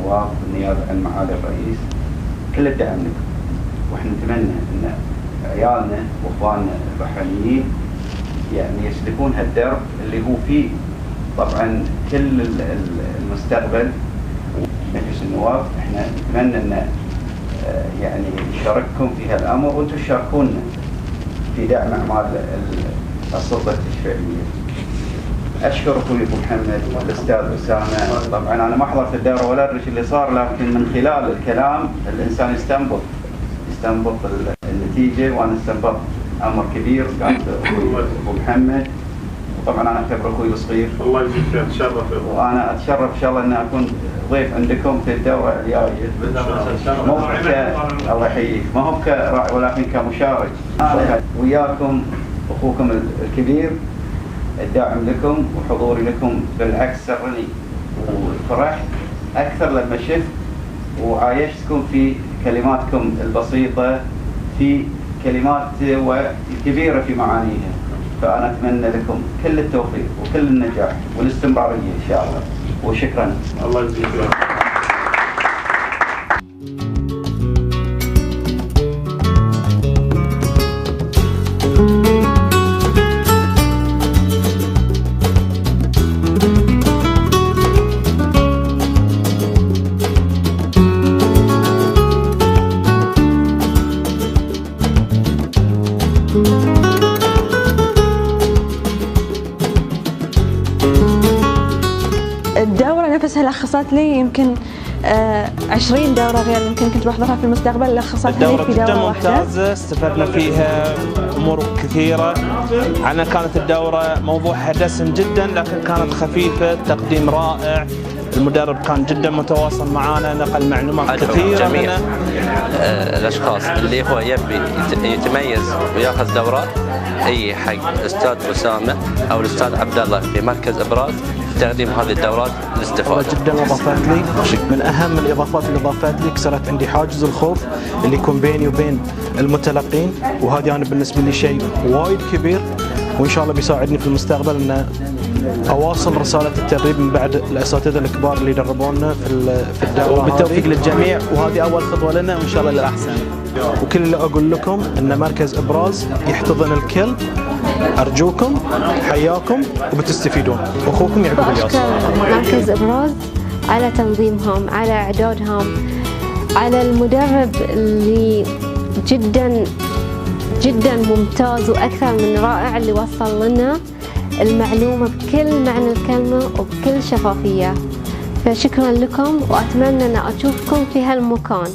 النواب بالنيابه عن معالي الرئيس كل الدعم لكم، واحنا نتمنى ان عيالنا واخواننا البحرينيين يعني يسلكون هالدرب اللي هو فيه طبعا كل المستقبل. مجلس النواب احنا نتمنى ان يعني نشارككم في هالامر وانتم تشاركونا في دعم اعمال السلطه التشريعيه. اشكر اخوي ابو محمد والاستاذ اسامه. طبعا انا ما حضرت الدوره ولا ادري اللي صار، لكن من خلال الكلام الانسان يستنبط النتيجه، وانا استنبطت امر كبير كان اخوي ابو محمد، وطبعا انا اعتبره اخوي الصغير. الله يجزيك خير، اتشرف. وانا اتشرف ان شاء الله ان اكون ضيف عندكم في الدوره الجايه. الله يحييك، ما هو كراعي ولكن كمشارك. انا وياكم اخوكم الكبير، الداعم لكم وحضوري لكم بالعكس سرني وفرحت اكثر لما شفت وعايشتكم في كلماتكم البسيطه، في كلمات كبيره في معانيها. فانا اتمنى لكم كل التوفيق وكل النجاح والاستمراريه ان شاء الله، وشكرا. الله يجزيك. الدورة نفسها لخصت لي يمكن 20 دورة غير يمكن كنت بحضرها في المستقبل، لخصتها لي في دورة جدا واحدة. ممتازة، استفدنا فيها أمور كثيرة. عنا كانت الدورة موضوعها دسم جدا لكن كانت خفيفة، التقديم رائع، المدرب كان جدا متواصل معنا، نقل معلومات كثيرة جميع الأشخاص اللي هو يبي يتميز وياخذ دورات، أي حق الأستاذ أسامة أو الأستاذ عبد الله في مركز إبراز تقديم هذه الدورات للاستفادة. جدا اضافات لي، من اهم الاضافات اللي اضافت لي كسرت عندي حاجز الخوف اللي يكون بيني وبين المتلقين، وهذه انا بالنسبه لي شيء وايد كبير، وان شاء الله بيساعدني في المستقبل ان اواصل رساله التدريب من بعد الاساتذه الكبار اللي دربونا في الدوره. بالتوفيق للجميع، وهذه اول خطوه لنا وان شاء الله للاحسن. وكل اللي اقول لكم ان مركز ابراز يحتضن الكل، ارجوكم حياكم وبتستفيدون. اخوكم يعقوب الياس. مركز ابراز على تنظيمهم، على اعدادهم، على المدرب اللي جدا جدا ممتاز واكثر من رائع، اللي وصل لنا المعلومه بكل معنى الكلمه وبكل شفافيه. فشكرا لكم واتمنى ان اشوفكم في هالمكان.